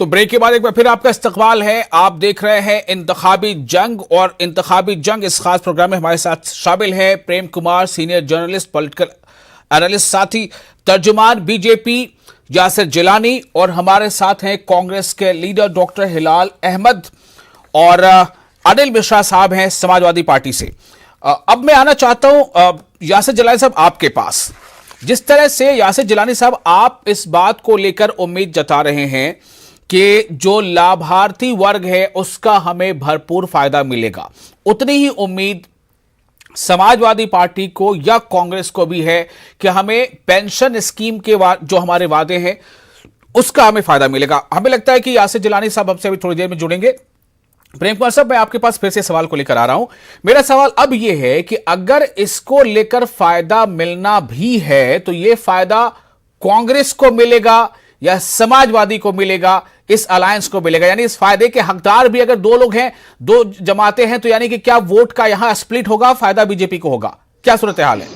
तो ब्रेक के बाद एक बार फिर आपका इस्तकबाल है। आप देख रहे हैं इंतखाबी जंग, और इंतखाबी जंग इस खास प्रोग्राम में हमारे साथ शामिल है Prem Kumar, senior journalist, political analyst, साथ ही तर्जुमान बीजेपी यासिर जिलानी, और हमारे साथ हैं कांग्रेस के लीडर डॉक्टर हिलाल अहमद, और अनिल मिश्रा साहब हैं समाजवादी पार्टी से। अब मैं आना चाहता हूं यासिर जिलानी साहब आपके पास। जिस तरह से यासिर जिलानी साहब आप इस बात को लेकर उम्मीद जता रहे हैं कि जो लाभार्थी वर्ग है उसका हमें भरपूर फायदा मिलेगा, उतनी ही उम्मीद समाजवादी पार्टी को या कांग्रेस को भी है कि हमें पेंशन स्कीम के जो हमारे वादे हैं उसका हमें फायदा मिलेगा। हमें लगता है कि यासिर जिलानी साहब हमसे अभी थोड़ी देर में जुड़ेंगे। प्रेम कुमार साहब, मैं आपके पास फिर से सवाल को लेकर आ रहा हूं। मेरा सवाल अब यह है कि अगर इसको लेकर फायदा मिलना भी है तो यह फायदा कांग्रेस को मिलेगा या समाजवादी को मिलेगा, इस अलायंस को मिलेगा? यानी इस फायदे के हकदार भी अगर दो लोग हैं, दो जमातें हैं, तो यानी कि क्या वोट का यहां स्प्लिट होगा, फायदा बीजेपी को होगा? क्या सूरत हाल है?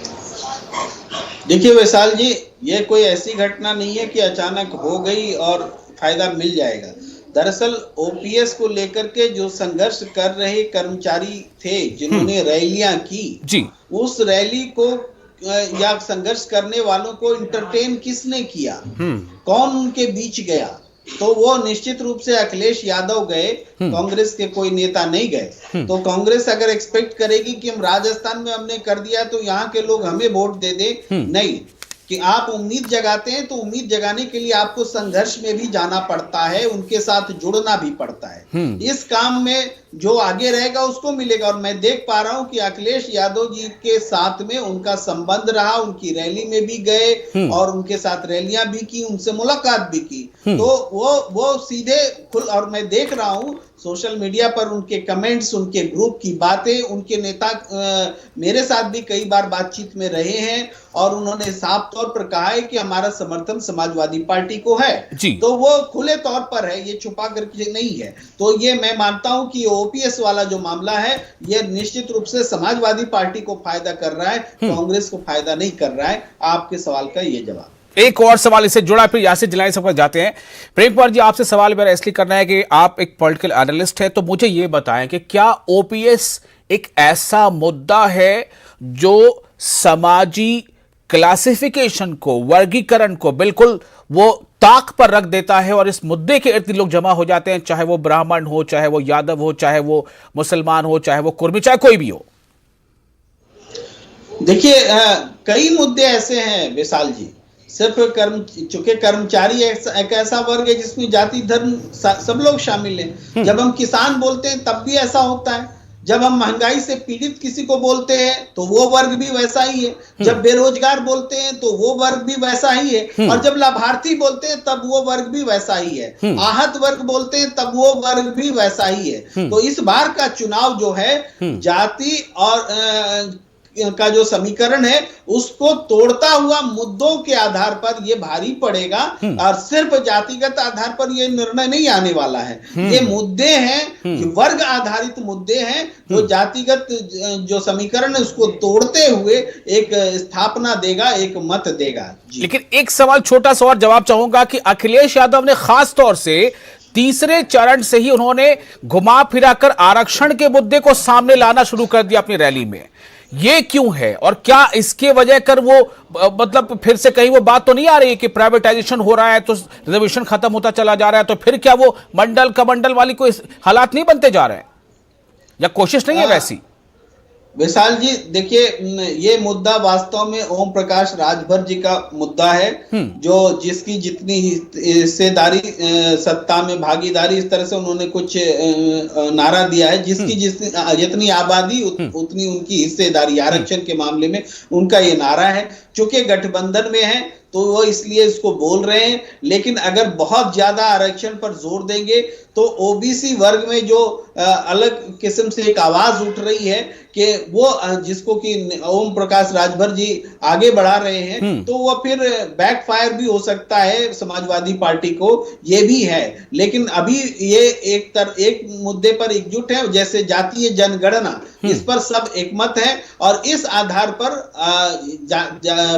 देखिए वैशाल जी, ये कोई ऐसी घटना नहीं है कि अचानक हो गई और फायदा मिल जाएगा। दरअसल ओपीएस को लेकर के जो संघर्ष कर रहे कर्मचारी थे, जिन्होंने रैलियां की जी, उस रैली को या संघर्ष करने वालों को इंटरटेन किसने किया, कौन उनके बीच गया? तो वो निश्चित रूप से अखिलेश यादव गए, कांग्रेस के कोई नेता नहीं गए। तो कांग्रेस अगर एक्सपेक्ट करेगी कि हम राजस्थान में हमने कर दिया तो यहाँ के लोग हमें वोट दे दे, नहीं। कि आप उम्मीद जगाते हैं तो उम्मीद जगाने के लिए आपको संघर्ष में भी जाना पड़ता है, उनके साथ जुड़ना भी पड़ता है। इस काम में जो आगे रहेगा उसको मिलेगा। और मैं देख पा रहा हूं कि अखिलेश यादव जी के साथ में उनका संबंध रहा, उनकी रैली में भी गए और उनके साथ रैलियां भी की, उनसे मुलाकात भी की। तो वो सीधे और मैं देख रहा हूं सोशल मीडिया पर उनके कमेंट्स, उनके ग्रुप की बातें, उनके नेता मेरे साथ भी कई बार बातचीत में रहे हैं और उन्होंने साफ तौर पर कहा है कि हमारा समर्थन समाजवादी पार्टी को है। तो वो खुले तौर पर है, ये छुपा करके नहीं है। तो ये मैं मानता हूं कि ओपीएस वाला जो मामला है ये निश्चित रूप से समाजवादी पार्टी को फायदा कर रहा है, कांग्रेस को फायदा नहीं कर रहा है। आपके सवाल का ये जवाब। एक और सवाल इससे जुड़ा, फिर यासिर जिलानी साहब जाते हैं। प्रेम कुमार जी, आपसे सवाल मेरा इसलिए करना है कि आप एक पॉलिटिकल एनालिस्ट हैं, तो मुझे यह बताएं कि क्या ओपीएस एक ऐसा मुद्दा है जो समाजी क्लासिफिकेशन को, वर्गीकरण को बिल्कुल वो ताक पर रख देता है और इस मुद्दे के इर्द लोग जमा हो जाते हैं, चाहे वो ब्राह्मण हो, चाहे वो यादव हो, चाहे वो मुसलमान हो, चाहे वो कुर्मी, चाहे कोई भी हो? देखिए कई मुद्दे ऐसे हैं विशाल जी। सिर्फ चूंकि कर्मचारी एक ऐसा वर्ग है जिसमें जाति धर्म सब लोग शामिल हैं। जब हम किसान बोलते हैं तब भी ऐसा होता है। जब हम महंगाई से पीड़ित किसी को बोलते हैं तो वो वर्ग भी वैसा ही है। जब बेरोजगार बोलते हैं तो वो वर्ग भी वैसा ही है। और जब लाभार्थी बोलते हैं तब वो वर्ग भी वैसा ही है। आहत वर्ग बोलते हैं तब वो वर्ग भी वैसा ही है। तो इस बार का चुनाव जो है जाति और का जो समीकरण है उसको तोड़ता हुआ मुद्दों के आधार पर ये भारी पड़ेगा और सिर्फ जातिगत आधार पर ये निर्णय नहीं आने वाला है। ये मुद्दे हैं, वर्ग आधारित मुद्दे हैं जो जातिगत जो समीकरण है उसको तोड़ते हुए एक स्थापना देगा, एक मत देगा। लेकिन एक सवाल, छोटा सा और जवाब चाहूंगा कि अखिलेश यादव ने खास तौर से तीसरे चरण से ही उन्होंने घुमा फिराकर आरक्षण के मुद्दे को सामने लाना शुरू कर दिया अपनी रैली में। ये क्यों है और क्या इसके वजह कर वो मतलब फिर से कहीं वो बात तो नहीं आ रही है कि प्राइवेटाइजेशन हो रहा है तो रिजर्वेशन खत्म होता चला जा रहा है, तो फिर क्या वो मंडल कमंडल वाली कोई हालात नहीं बनते जा रहे हैं या कोशिश नहीं है वैसी? विशाल जी देखिए, ये मुद्दा वास्तव में ओम प्रकाश राजभर जी का मुद्दा है, जो जिसकी जितनी हिस्सेदारी सत्ता में भागीदारी, इस तरह से उन्होंने कुछ नारा दिया है, जिसकी जितनी आबादी उतनी उनकी हिस्सेदारी आरक्षण के मामले में उनका ये नारा है। चूंकि गठबंधन में है तो वो इसलिए इसको बोल रहे हैं। लेकिन अगर बहुत ज्यादा आरक्षण पर जोर देंगे तो ओबीसी वर्ग में जो अलग किस्म से एक आवाज उठ रही है कि वो जिसको कि ओम प्रकाश राजभर जी आगे बढ़ा रहे हैं, तो वो फिर बैकफायर भी हो सकता है समाजवादी पार्टी को, ये भी है। लेकिन अभी ये एक मुद्दे पर एकजुट है, जैसे जातीय जनगणना, इस पर सब एकमत है और इस आधार पर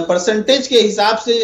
परसेंटेज के हिसाब से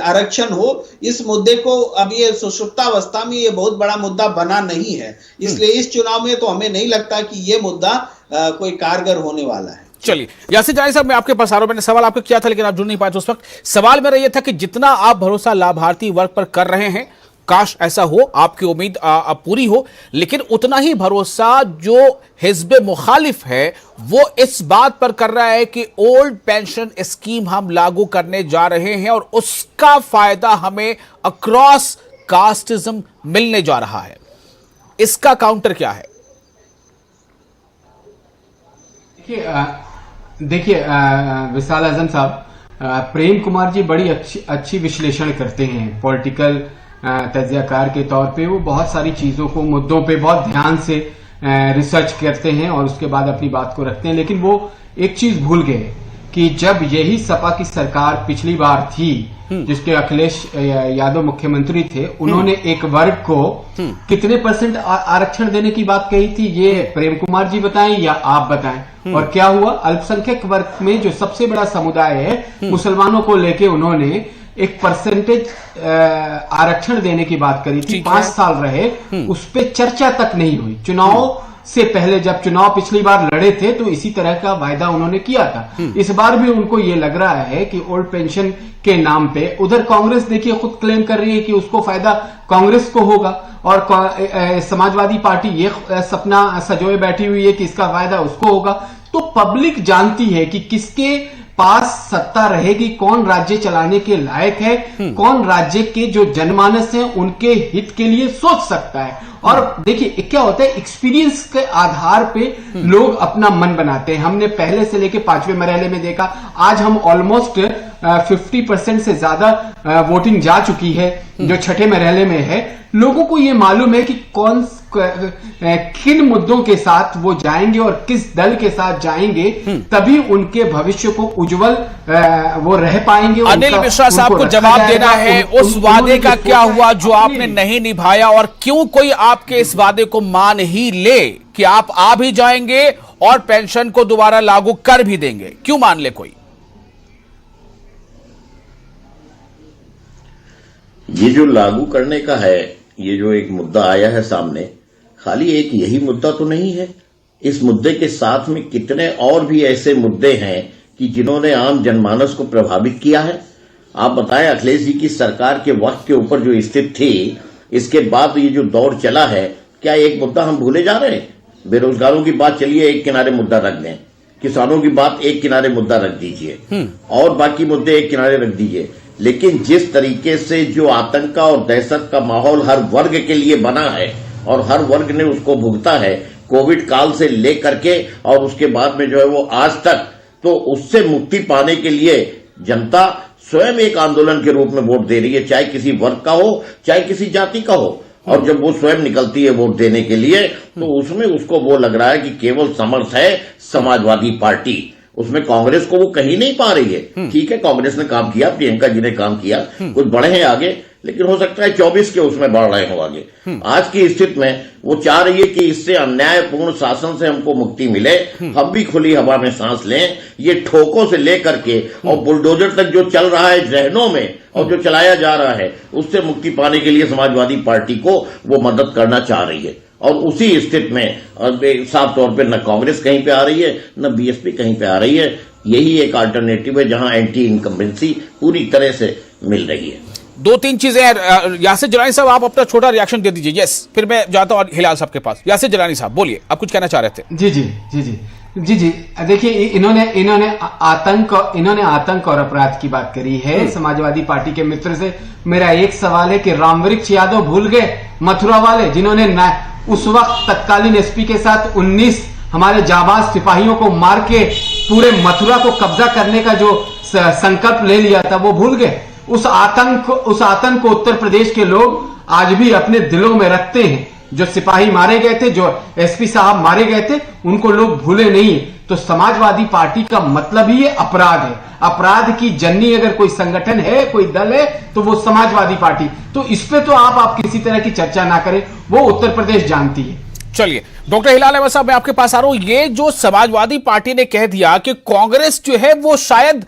आरक्षण हो, इस मुद्दे को अब ये सुषुप्तावस्था में ये बहुत बड़ा मुद्दा बना नहीं है। इसलिए इस चुनाव में तो हमें नहीं लगता कि ये मुद्दा कोई कारगर होने वाला है। चलिए यासिर जलानी साहब, मैं आपके पास आ रहा हूं। मैंने सवाल आपको किया था लेकिन आप जुड़ नहीं पाए थे उस वक्त। सवाल मेरा यह था कि जितना आप भरोसा लाभार्थी वर्ग पर कर रहे हैं, काश ऐसा हो, आपकी उम्मीद पूरी हो, लेकिन उतना ही भरोसा जो हिज़्ब मुखालिफ है वो इस बात पर कर रहा है कि ओल्ड पेंशन स्कीम हम लागू करने जा रहे हैं और उसका फायदा हमें अक्रॉस कास्टिज्म मिलने जा रहा है। इसका काउंटर क्या है? देखिए विशाल आजम साहब, प्रेम कुमार जी बड़ी अच्छी विश्लेषण करते हैं। पॉलिटिकल तज्जियाकार के तौर पे वो बहुत सारी चीजों को, मुद्दों पे बहुत ध्यान से रिसर्च करते हैं और उसके बाद अपनी बात को रखते हैं। लेकिन वो एक चीज भूल गए कि जब यही सपा की सरकार पिछली बार थी, जिसके अखिलेश यादव मुख्यमंत्री थे, उन्होंने एक वर्ग को कितने % आरक्षण देने की बात कही थी, ये प्रेम कुमार जी बताएं या आप बताएं? और क्या हुआ? अल्पसंख्यक वर्ग में जो सबसे बड़ा समुदाय है मुसलमानों को लेके उन्होंने एक % आरक्षण देने की बात करी थी। 5 साल रहे, उस पर चर्चा तक नहीं हुई। चुनाव से पहले जब चुनाव पिछली बार लड़े थे तो इसी तरह का वायदा उन्होंने किया था। इस बार भी उनको ये लग रहा है कि ओल्ड पेंशन के नाम पे, उधर कांग्रेस देखिए खुद क्लेम कर रही है कि उसको फायदा कांग्रेस को होगा और समाजवादी पार्टी ये सपना सजोए बैठी हुई है कि इसका फायदा उसको होगा। तो पब्लिक जानती है कि किसके पास सत्ता रहेगी, कौन राज्य चलाने के लायक है, कौन राज्य के जो जनमानस हैं उनके हित के लिए सोच सकता है। और देखिए क्या होता है, एक्सपीरियंस के आधार पे लोग अपना मन बनाते हैं। हमने पहले से लेके 5वें मरहले में देखा, आज हम ऑलमोस्ट 50% से ज्यादा वोटिंग जा चुकी है जो छठे मरहले में है। लोगों को ये मालूम है कि किन मुद्दों के साथ वो जाएंगे और किस दल के साथ जाएंगे, तभी उनके भविष्य को उज्जवल वो रह पाएंगे। अनिल मिश्रा साहब को जवाब देना है, उस वादे का क्या हुआ जो आपने नहीं निभाया, और क्यों कोई आपके इस वादे को मान ही ले कि आप आ भी जाएंगे और पेंशन को दोबारा लागू कर भी देंगे? क्यों मान ले कोई? ये जो लागू करने का है, ये जो एक मुद्दा आया है सामने, खाली एक यही मुद्दा तो नहीं है। इस मुद्दे के साथ में कितने और भी ऐसे मुद्दे हैं कि जिन्होंने आम जनमानस को प्रभावित किया है। आप बताएं, अखिलेश जी की सरकार के वक्त के ऊपर जो स्थिति थी, इसके बाद ये जो दौर चला है, क्या एक मुद्दा हम भूले जा रहे हैं? बेरोजगारों की बात चलिए एक किनारे मुद्दा रख दें, किसानों की बात एक किनारे मुद्दा रख दीजिए और बाकी मुद्दे एक किनारे रख दीजिए। लेकिन जिस तरीके से जो आतंक और दहशत का माहौल हर वर्ग के लिए बना है और हर वर्ग ने उसको भुगता है, कोविड काल से लेकर के और उसके बाद में जो है वो आज तक, तो उससे मुक्ति पाने के लिए जनता स्वयं एक आंदोलन के रूप में वोट दे रही है, चाहे किसी वर्ग का हो चाहे किसी जाति का हो। और जब वो स्वयं निकलती है वोट देने के लिए, तो उसमें उसको वो लग रहा है कि केवल समर्थ है समाजवादी पार्टी, उसमें कांग्रेस को वो कहीं नहीं पा रही है। ठीक है, कांग्रेस ने काम किया, प्रियंका जी ने काम किया, कुछ बढ़े हैं आगे, लेकिन हो सकता है 24 के उसमें बढ़ रहे हो आगे। आज की स्थिति में वो चाह रही है कि इससे अन्यायपूर्ण शासन से हमको मुक्ति मिले, हम भी खुली हवा में सांस लें। ये ठोकों से लेकर के और बुलडोजर तक जो चल रहा है जहनों में और जो चलाया जा रहा है, उससे मुक्ति पाने के लिए समाजवादी पार्टी को वो मदद करना चाह रही है। और उसी स्थिति में साफ तौर पे न कांग्रेस कहीं पे आ रही है, न बीएसपी कहीं पे आ रही है। यही एक अल्टरनेटिव है जहां एंटी इनकम्बेंसी पूरी तरह से मिल रही है। 2-3 चीजें हैं। यासिर जलानी साहब, आप अपना छोटा रिएक्शन दे दीजिए। यस, फिर मैं जाता हूं हिलाल साहब के पास। यासिर जलानी साहब बोलिए, आप कुछ कहना चाह रहे थे? जी। देखिए, इन्होंने आतंक और अपराध की बात करी है समाजवादी पार्टी के मित्र से। मेरा एक सवाल है कि रामवृक्ष यादव भूल गए, मथुरा वाले, जिन्होंने उस वक्त तत्कालीन एसपी के साथ 19 हमारे जाबाज सिपाहियों को मार के पूरे मथुरा को कब्जा करने का जो संकल्प ले लिया था, वो भूल गए? उस आतंक को उत्तर प्रदेश के लोग आज भी अपने दिलों में रखते हैं। जो सिपाही मारे गए थे, जो एसपी साहब मारे गए थे, उनको लोग भूले नहीं। तो समाजवादी पार्टी का मतलब ही ये अपराध है। अपराध की जननी अगर कोई संगठन है, कोई दल है, तो वो समाजवादी पार्टी। तो इस पे तो आप किसी तरह की चर्चा ना करें, वो उत्तर प्रदेश जानती है। चलिए डॉक्टर हिलाल अहमद साहब, मैं आपके पास आ रहा हूं। ये जो समाजवादी पार्टी ने कह दिया कि कांग्रेस जो है वो शायद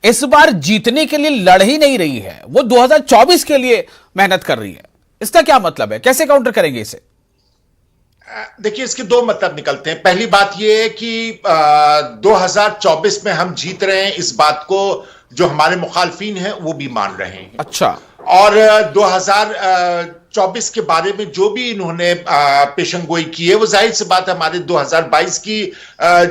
इस बार जीतने के लिए लड़ ही नहीं रही है, वो 2024 के लिए मेहनत कर रही है। इसका क्या मतलब है, कैसे काउंटर करेंगे इसे? देखिए, इसके दो मतलब निकलते हैं। पहली बात यह है कि 2024 में हम जीत रहे हैं, इस बात को जो हमारे मुखालफिन हैं वो भी मान रहे हैं। अच्छा। और 2024 के बारे में जो भी इन्होंने पेशंगोई की है, वो जाहिर सी बात है हमारे 2022 की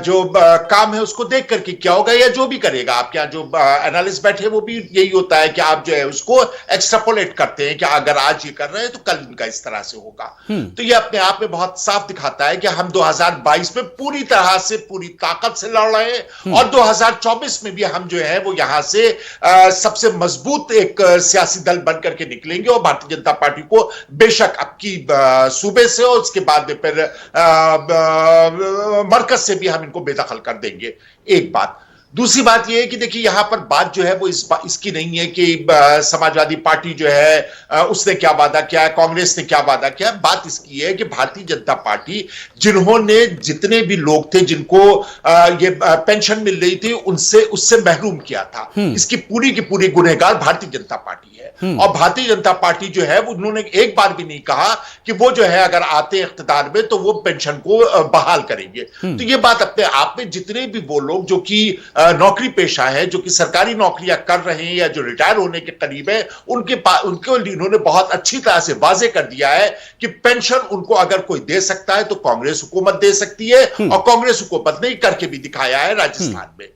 जो काम है उसको देख करके क्या होगा, या जो भी करेगा। आपके यहाँ जो एनालिस्ट बैठे वो भी यही होता है कि आप जो है उसको एक्सट्रापोलेट करते हैं कि अगर आज ये कर रहे हैं तो कल इनका इस तरह से होगा। तो ये अपने आप में बहुत साफ दिखाता है कि हम 2022 में पूरी तरह से पूरी ताकत से लड़ रहे हैं, और 2024 में भी हम जो है वो यहां से सबसे मजबूत एक सियासी दल बन करके निकलेंगे। और भारतीय जनता पार्टी को बेशक आपकी सूबे से और उसके बाद में फिर मरकज से भी हम इनको बेदखल कर देंगे। एक बात। दूसरी बात यह है कि देखिए यहां पर बात जो है वो इसकी नहीं है कि समाजवादी पार्टी जो है उसने क्या वादा किया है, कांग्रेस ने क्या वादा किया है। बात इसकी है कि भारतीय जनता पार्टी, जिन्होंने जितने भी लोग थे जिनको ये पेंशन मिल रही थी, उससे महरूम किया था, इसकी पूरी की पूरी गुनहगार भारतीय जनता पार्टी है। और भारतीय जनता पार्टी जो है वो उन्होंने एक बार भी नहीं कहा कि वो जो है अगर आते इख्तिदार में तो वो पेंशन को बहाल करेंगे। तो ये बात अपने आप में जितने भी वो लोग जो कि नौकरी पेशा है, जो कि सरकारी नौकरियां कर रहे हैं या जो रिटायर होने के करीब है, उनको इन्होंने बहुत अच्छी तरह से वाजे कर दिया है कि पेंशन उनको अगर कोई दे सकता है तो कांग्रेस हुकूमत दे सकती है, और कांग्रेस हुकूमत ने करके भी दिखाया है राजस्थान में।